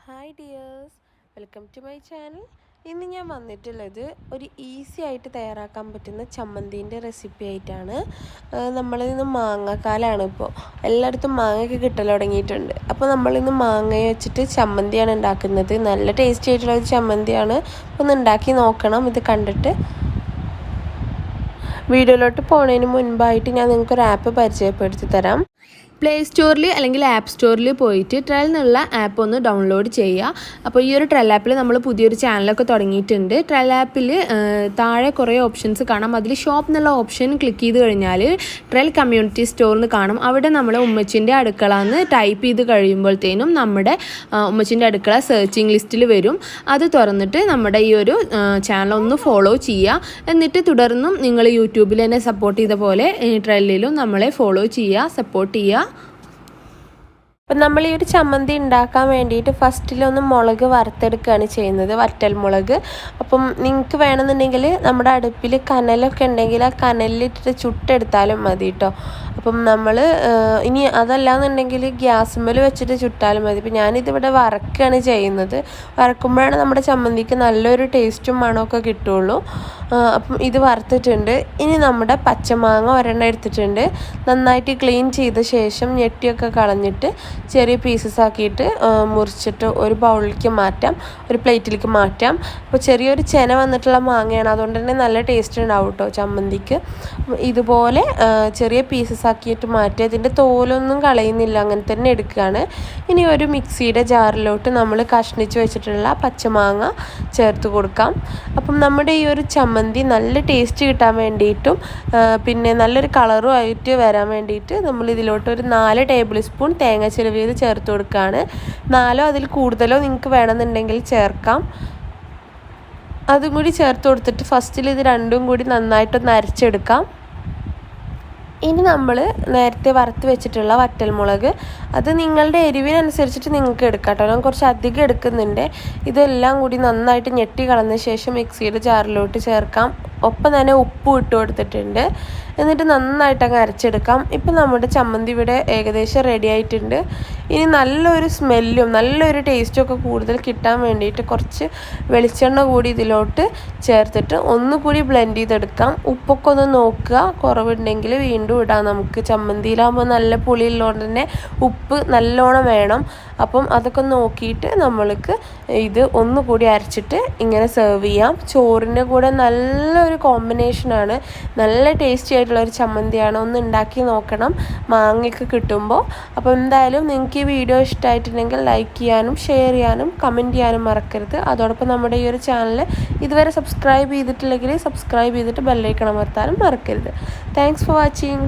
Hi dears, welcome to my channel. ഇന്ന് ഞാൻ വന്നിട്ടുള്ളത് ഒരു ഈസി ആയിട്ട് തയ്യാറാക്കാൻ പറ്റുന്ന ചമ്മന്തിൻ്റെ റെസിപ്പി ആയിട്ടാണ്. നമ്മളിന്ന് മാങ്ങക്കാലമാണ്. ഇപ്പോൾ എല്ലായിടത്തും മാങ്ങയൊക്കെ കിട്ടൽ തുടങ്ങിയിട്ടുണ്ട്. അപ്പോൾ നമ്മളിന്ന് മാങ്ങ വെച്ചിട്ട് ചമ്മന്തിയാണ് ഉണ്ടാക്കുന്നത്. നല്ല ടേസ്റ്റി ആയിട്ടുള്ള ഒരു ചമ്മന്തിയാണ്. അപ്പോൾ ഒന്ന് ഉണ്ടാക്കി നോക്കണം. ഇത് കണ്ടിട്ട് വീഡിയോയിലോട്ട് പോകുന്നതിന് മുൻപായിട്ട് ഞാൻ നിങ്ങൾക്കൊരു ആപ്പ് പരിചയപ്പെടുത്തി തരാം. പ്ലേ സ്റ്റോറിൽ അല്ലെങ്കിൽ ആപ്പ് സ്റ്റോറിൽ പോയിട്ട് ട്രെൽ എന്നുള്ള ആപ്പ് ഒന്ന് ഡൗൺലോഡ് ചെയ്യുക. അപ്പോൾ ഈ ഒരു ട്രെൽ ആപ്പിൽ നമ്മൾ പുതിയൊരു ചാനലൊക്കെ തുടങ്ങിയിട്ടുണ്ട്. ട്രെൽ ആപ്പിൽ താഴെ കുറേ ഓപ്ഷൻസ് കാണാം. അതിൽ ഷോപ്പ് എന്നുള്ള ഓപ്ഷൻ ക്ലിക്ക് ചെയ്ത് കഴിഞ്ഞാൽ ട്രെൽ കമ്മ്യൂണിറ്റി സ്റ്റോറിന് കാണും. അവിടെ നമ്മൾ ഉമ്മച്ചിൻ്റെ അടുക്കള എന്ന് ടൈപ്പ് ചെയ്ത് കഴിയുമ്പോഴത്തേനും നമ്മുടെ ഉമ്മച്ചിൻ്റെ അടുക്കള സെർച്ചിങ് ലിസ്റ്റിൽ വരും. അത് തുറന്നിട്ട് നമ്മുടെ ഈ ഒരു ചാനൽ ഒന്ന് ഫോളോ ചെയ്യുക. എന്നിട്ട് തുടർന്നും നിങ്ങൾ യൂട്യൂബിൽ തന്നെ സപ്പോർട്ട് ചെയ്ത പോലെ ട്രെല്ലിലും നമ്മളെ ഫോളോ ചെയ്യുക, സപ്പോർട്ട് ചെയ്യുക. അപ്പം നമ്മൾ ഈ ഒരു ചമ്മന്തി ഉണ്ടാക്കാൻ വേണ്ടിയിട്ട് ഫസ്റ്റിലൊന്ന് മുളക് വറുത്തെടുക്കുകയാണ് ചെയ്യുന്നത്, വറ്റൽ മുളക്. അപ്പം നിങ്ങൾക്ക് വേണമെന്നുണ്ടെങ്കിൽ നമ്മുടെ അടുപ്പിൽ കനലൊക്കെ ഉണ്ടെങ്കിൽ ആ കനലിലിട്ടിട്ട് ചുട്ടെടുത്താലും മതി കേട്ടോ. അപ്പം നമ്മൾ ഇനി അതല്ലാന്നുണ്ടെങ്കിൽ ഗ്യാസുമ്മൽ വെച്ചിട്ട് ചുട്ടാലും മതി. ഇപ്പം ഞാനിതിവിടെ വറക്കുകയാണ് ചെയ്യുന്നത്. വറക്കുമ്പോഴാണ് നമ്മുടെ ചമ്മന്തിക്ക് നല്ലൊരു ടേസ്റ്റും മണമൊക്കെ കിട്ടുള്ളൂ. അപ്പം ഇത് വറുത്തിട്ടുണ്ട്. ഇനി നമ്മുടെ പച്ചമാങ്ങ ഒരെണ്ണം എടുത്തിട്ടുണ്ട്. നന്നായിട്ട് ക്ലീൻ ചെയ്ത ശേഷം ഞെട്ടിയൊക്കെ കളഞ്ഞിട്ട് ചെറിയ പീസസ് ആക്കിയിട്ട് മുറിച്ചിട്ട് ഒരു ബൗളിലേക്ക് മാറ്റാം, ഒരു പ്ലേറ്റിലേക്ക് മാറ്റാം. അപ്പോൾ ചെറിയൊരു ചെന വന്നിട്ടുള്ള മാങ്ങയാണ്, അതുകൊണ്ട് തന്നെ നല്ല ടേസ്റ്റ് ഉണ്ടാവും കേട്ടോ ചമ്മന്തിക്ക്. ഇതുപോലെ ചെറിയ പീസസ് ആക്കിയിട്ട് മാറ്റുക. ഇതിൻ്റെ തോലൊന്നും കളയുന്നില്ല, അങ്ങനെ തന്നെ എടുക്കുകയാണ്. ഇനി ഒരു മിക്സിയുടെ ജാറിലോട്ട് നമ്മൾ കഷ്ണിച്ച് വെച്ചിട്ടുള്ള പച്ചമാങ്ങ ചേർത്ത് കൊടുക്കാം. അപ്പം നമ്മുടെ ഈ ഒരു ചമ്മന്തി നല്ല ടേസ്റ്റ് കിട്ടാൻ വേണ്ടിയിട്ടും പിന്നെ നല്ലൊരു കളറും ആയിട്ട് വരാൻ വേണ്ടിയിട്ട് നമ്മൾ ഇതിലോട്ട് ഒരു 4 ടേബിൾ സ്പൂൺ തേങ്ങ ചിരവിയത് ചേർത്ത് കൊടുക്കുകയാണ്. 4 അതിൽ കൂടുതലോ നിങ്ങൾക്ക് വേണമെന്നുണ്ടെങ്കിൽ ചേർക്കാം. അതും കൂടി ചേർത്ത് കൊടുത്തിട്ട് ഫസ്റ്റിൽ ഇത് രണ്ടും കൂടി നന്നായിട്ടൊന്ന് അരച്ചെടുക്കാം. ഇനി നമ്മൾ നേരത്തെ വറുത്ത് വെച്ചിട്ടുള്ള വറ്റൽമുളക്, അത് നിങ്ങളുടെ എരിവിനനുസരിച്ചിട്ട് നിങ്ങൾക്ക് എടുക്കാം കേട്ടോ. ഞാൻ കുറച്ച് അധികം എടുക്കുന്നുണ്ട്. ഇതെല്ലാം കൂടി നന്നായിട്ട് ഞെട്ടി കളഞ്ഞ ശേഷം മിക്സിയുടെ ജാറിലോട്ട് ചേർക്കാം. ഒപ്പം തന്നെ ഉപ്പും ഇട്ട് കൊടുത്തിട്ടുണ്ട്. എന്നിട്ട് നന്നായിട്ട് അങ്ങ് അരച്ചെടുക്കാം. ഇപ്പം നമ്മുടെ ചമ്മന്തി ഇവിടെ ഏകദേശം റെഡി ആയിട്ടുണ്ട്. ഇനി നല്ലൊരു സ്മെല്ലും നല്ലൊരു ടേസ്റ്റും ഒക്കെ കൂടുതൽ കിട്ടാൻ വേണ്ടിയിട്ട് കുറച്ച് വെളിച്ചെണ്ണ കൂടി ഇതിലോട്ട് ചേർത്തിട്ട് ഒന്നുകൂടി ബ്ലെൻഡ് ചെയ്തെടുക്കാം. ഉപ്പൊക്കെ ഒന്ന് നോക്കുക, കുറവുണ്ടെങ്കിൽ വീണ്ടും ഇടാം. നമുക്ക് ചമ്മന്തിയിലാകുമ്പോൾ നല്ല പുളിയുള്ളതുകൊണ്ട് തന്നെ ഉപ്പ് നല്ലോണം വേണം. അപ്പം അതൊക്കെ നോക്കിയിട്ട് നമ്മൾക്ക് ഇത് ഒന്നുകൂടി അരച്ചിട്ട് ഇങ്ങനെ സെർവ് ചെയ്യാം. ചോറിൻ്റെ കൂടെ നല്ലൊരു കോമ്പിനേഷനാണ്, നല്ല ടേസ്റ്റി ആയിട്ടുള്ളൊരു ചമ്മന്തിയാണ്. ഒന്ന് ഉണ്ടാക്കി നോക്കണം മാങ്ങയൊക്കെ കിട്ടുമ്പോൾ. അപ്പോൾ എന്തായാലും നിങ്ങൾക്ക് ഈ വീഡിയോ ഇഷ്ടമായിട്ടുണ്ടെങ്കിൽ ലൈക്ക് ചെയ്യാനും ഷെയർ ചെയ്യാനും കമൻറ്റ് ചെയ്യാനും മറക്കരുത്. അതോടൊപ്പം നമ്മുടെ ഈ ഒരു ചാനൽ ഇതുവരെ സബ്സ്ക്രൈബ് ചെയ്തിട്ടില്ലെങ്കിൽ സബ്സ്ക്രൈബ് ചെയ്തിട്ട് ബെല്ലൈക്കൺ അമർത്താനും മറക്കരുത്. Thanks for watching.